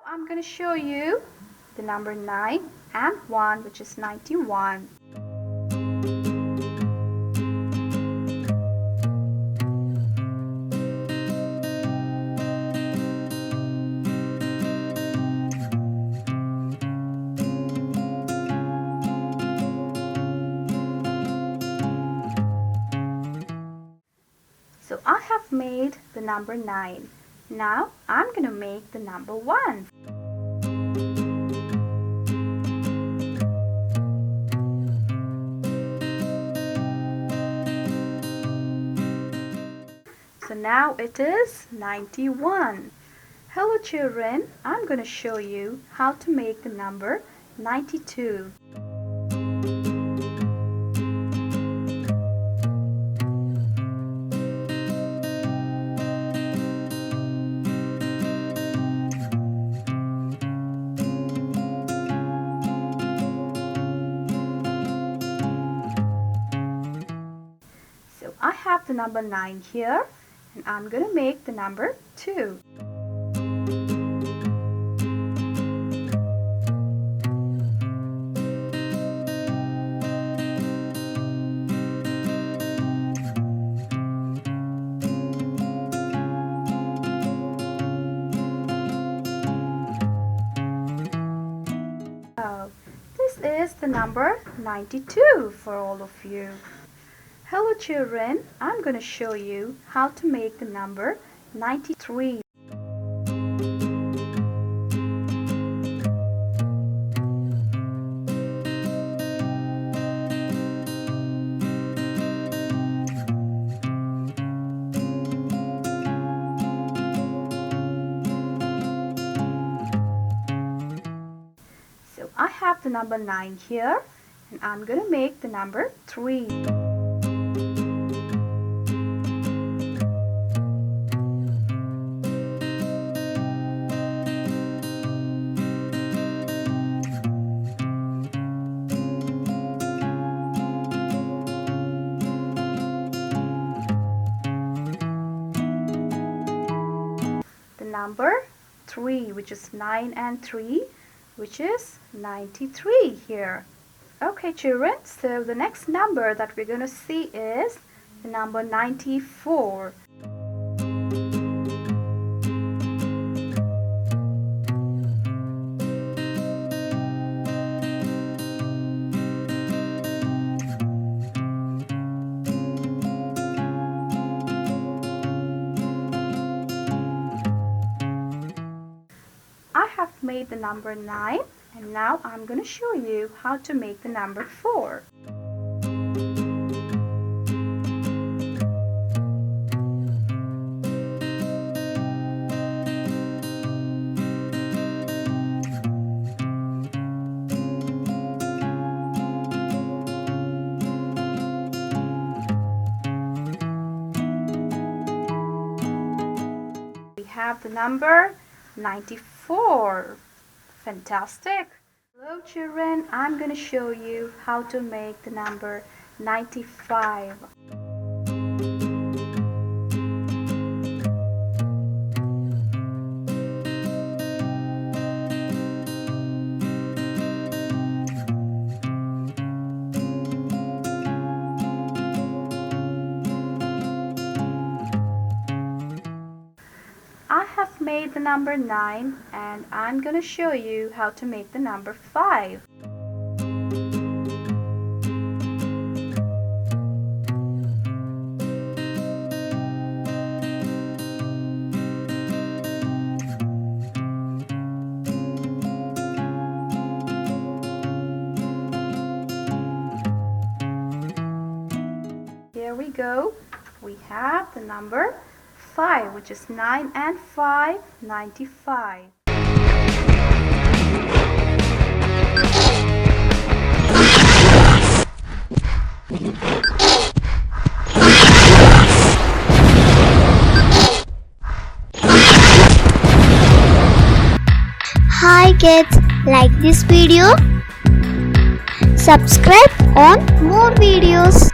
I'm going to show you the number 9 and 1, which is 91. So I have made the number 9. Now I'm going to make the number 1. So now it is 91. Hello children, I'm going to show you how to make the number 92. So I have the number 9 here, and I'm going to make the number 2. This is the number 92 for all of you. Hello children, I'm going to show you how to make the number 93. So I have the number 9 here, and I'm going to make the number 3. Number 3, which is 9 and 3, which is 93 here. Okay children, so the next number that we're going to see is the number 94. I have made the number 9, and now I'm going to show you how to make the number 4. We have the number 94. Fantastic. Hello children, I'm going to show you how to make the number 95. I have made the number 9, and I'm going to show you how to make the number 5. Here we go. We have the number 5, which is 9 and 5, 95. Hi kids, like this video? Subscribe on more videos.